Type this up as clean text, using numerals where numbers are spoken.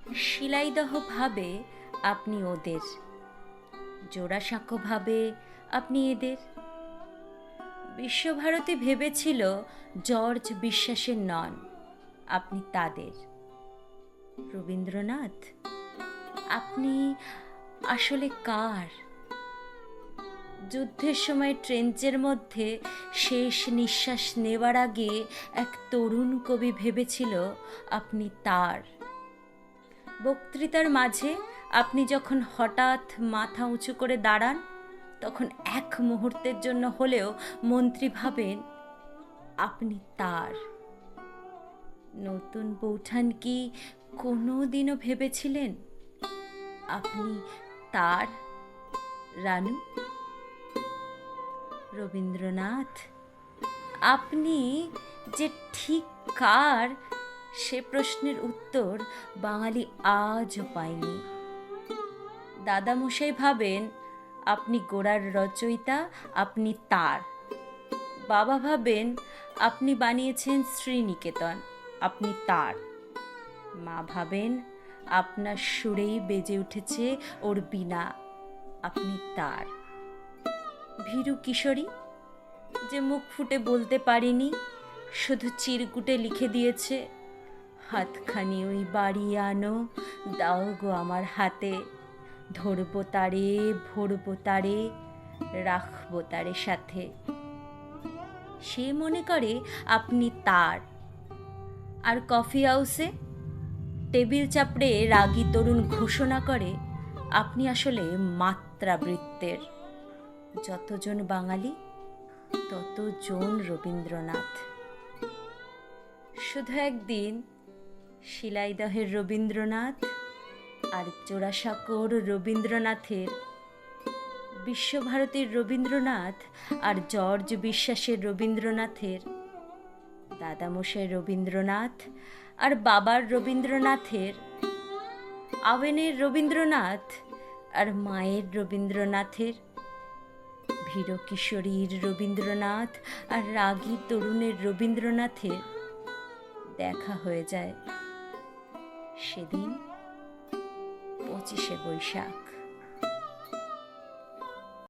শিলাইদহ ভাবে আপনি ওদের, জোড়াসাঁকো ভাবে আপনি এদের। বিশ্বভারতী ভেবেছিল জর্জ বিশ্বাসের নন, আপনি তাদের। রবীন্দ্রনাথ, আপনি আসলে কার? যুদ্ধের সময় ট্রেঞ্চের মধ্যে শেষ নিঃশ্বাস নেওয়ার আগে এক তরুণ কবি ভেবেছিল আপনি তার। বক্তৃতার মাঝে আপনি যখন হঠাৎ মাথা উঁচু করে দাঁড়ান, তখন এক মুহূর্তের জন্য হলেও মন্ত্রী ভাবেন আপনি তার। নতুন বৌঠান কি কোনো দিনও ভেবেছিলেন আপনি তার? রানু, রবীন্দ্রনাথ, আপনি যে ঠিক কার সে প্রশ্নের উত্তর বাঙালি আজও পায়নি। দাদামশাই ভাবেন আপনি গোড়ার রচয়িতা, আপনি তার। বাবা ভাবেন আপনি বানিয়েছেন শ্রীনিকেতন, আপনি তার। মা ভাবেন আপনার সুরেই বেজে উঠেছে ওর বীণা, আপনি তার। ভীরু কিশোরী, যে মুখ ফুটে বলতে পারিনি, শুধু চিরকুটে লিখে দিয়েছে হাতখানি ওই বাড়িয়ে আনো, দাও গো আমার হাতে, ধরবো তারে, ভরবো তারে, রাখবো তারে সাথে। সে মনে করে আপনি তার। আর কফি হাউসে টেবিল চাপড়ে রাগী তরুণ ঘোষণা করে আপনি আসলে মাত্রাবৃত্তের। যতজন বাঙালি ততজন রবীন্দ্রনাথ। শুধু একদিন শিলাইদহের রবীন্দ্রনাথ আর জোড়াসাঁকোর রবীন্দ্রনাথের, বিশ্বভারতীর রবীন্দ্রনাথ আর জর্জ বিশ্বাসের রবীন্দ্রনাথের, দাদামশাই রবীন্দ্রনাথ আর বাবার রবীন্দ্রনাথের, আওয়েনের রবীন্দ্রনাথ আর মায়ের রবীন্দ্রনাথের, ভীর কিশোরীর রবীন্দ্রনাথ আর রাগী তরুণের রবীন্দ্রনাথের দেখা হয়ে যায় সেদিন 25শে বৈশাখ।